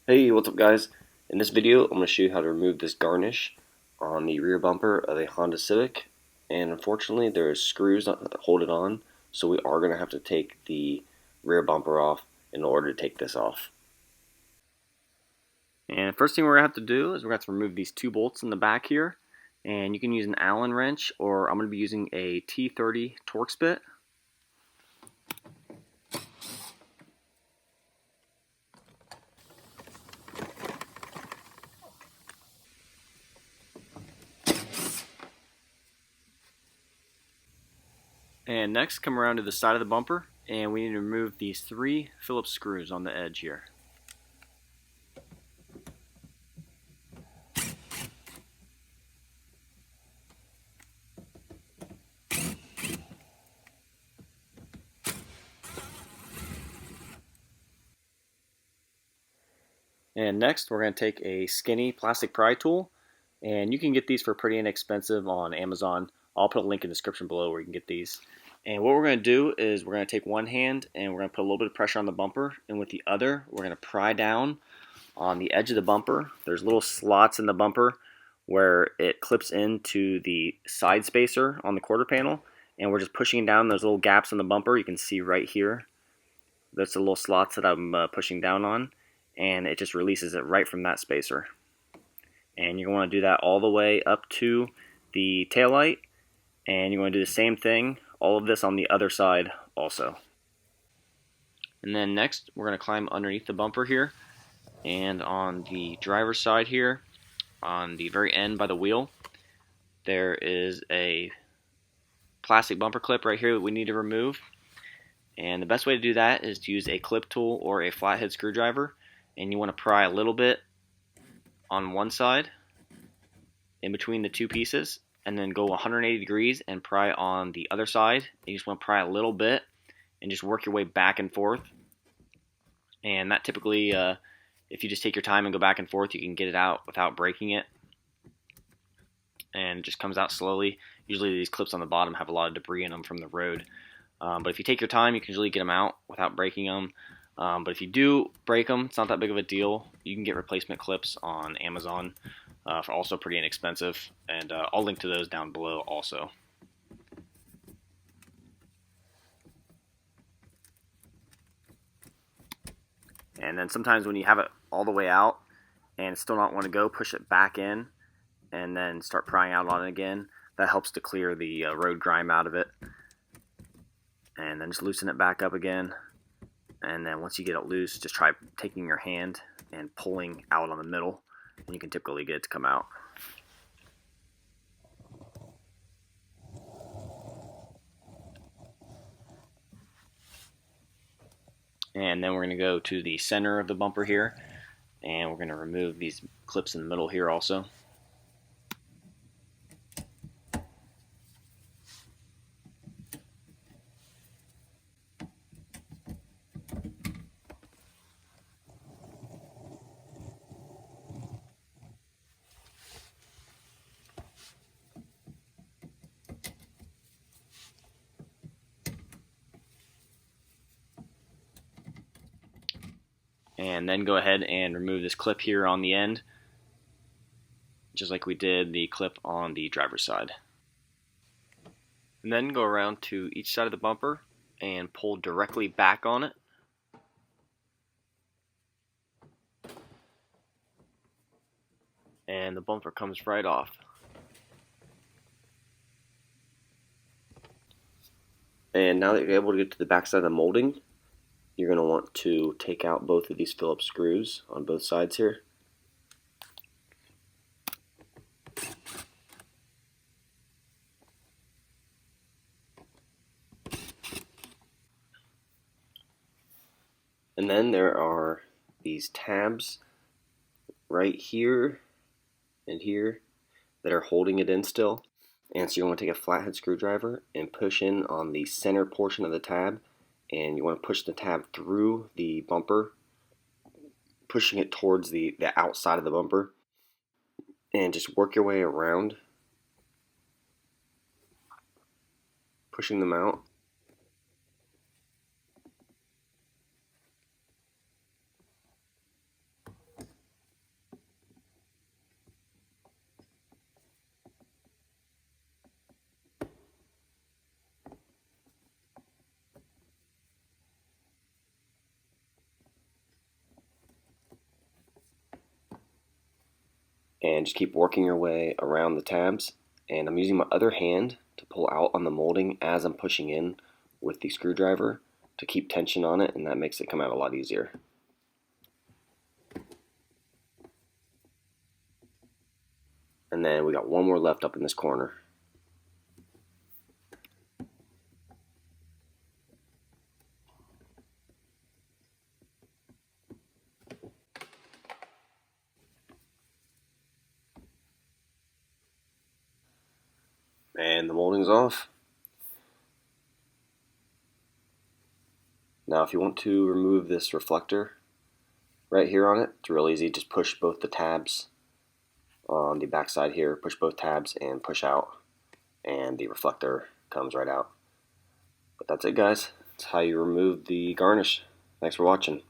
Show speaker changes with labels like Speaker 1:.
Speaker 1: Hey, what's up guys? In this video, I'm going to show you how to remove this garnish on the rear bumper of a Honda Civic. And unfortunately, there's screws that hold it on, so we are going to have to take the rear bumper off in order to take this off. And first thing we're going to have to do is we're going to have to remove these two bolts in the back here. And you can use an Allen wrench, or I'm going to be using a T30 Torx bit. And next, come around to the side of the bumper, and we need to remove these three Phillips screws on the edge here. And next, we're going to take a skinny plastic pry tool, and you can get these for pretty inexpensive on Amazon. I'll put a link in the description below where you can get these. And what we're going to do is we're going to take one hand and we're going to put a little bit of pressure on the bumper, and with the other, we're going to pry down on the edge of the bumper. There's little slots in the bumper where it clips into the side spacer on the quarter panel, and we're just pushing down those little gaps in the bumper. You can see right here. That's the little slots that I'm pushing down on, and it just releases it right from that spacer. And you're going to do that all the way up to the taillight, and you're going to do the same thing, all of this on the other side also. And then next, we're going to climb underneath the bumper here, and on the driver's side here, on the very end by the wheel, there is a plastic bumper clip right here that we need to remove. And the best way to do that is to use a clip tool or a flathead screwdriver, and you want to pry a little bit on one side in between the two pieces, and then go 180 degrees and pry on the other side. You just want to pry a little bit and just work your way back and forth. And that typically, if you just take your time and go back and forth, you can get it out without breaking it. And it just comes out slowly. Usually these clips on the bottom have a lot of debris in them from the road. But if you take your time, you can usually get them out without breaking them. But if you do break them, it's not that big of a deal. You can get replacement clips on Amazon for also pretty inexpensive, and I'll link to those down below also. And then sometimes when you have it all the way out and still not want to go, push it back in and then start prying out on it again. That helps to clear the road grime out of it. And then just loosen it back up again. And then once you get it loose, just try taking your hand and pulling out on the middle, and you can typically get it to come out. And then we're going to go to the center of the bumper here, and we're going to remove these clips in the middle here also. And then go ahead and remove this clip here on the end, just like we did the clip on the driver's side. And then go around to each side of the bumper and pull directly back on it. And the bumper comes right off. And now that you're able to get to the back side of the molding, you're going to want to take out both of these Phillips screws on both sides here. And then there are these tabs right here and here that are holding it in still. And so you want to take a flathead screwdriver and push in on the center portion of the tab, and you want to push the tab through the bumper, pushing it towards the outside of the bumper, and just work your way around, pushing them out.
Speaker 2: and just keep working your way around the tabs. And I'm using my other hand to pull out on the molding as I'm pushing in with the screwdriver to keep tension on it, and that makes it come out a lot easier. And then we got one more left up in this corner. And the molding's off. Now if you want to remove this reflector right here on it, it's real easy. Just push both the tabs on the back side here, push both tabs and push out, and the reflector comes right out. But that's it, guys. That's how you remove the garnish. Thanks for watching.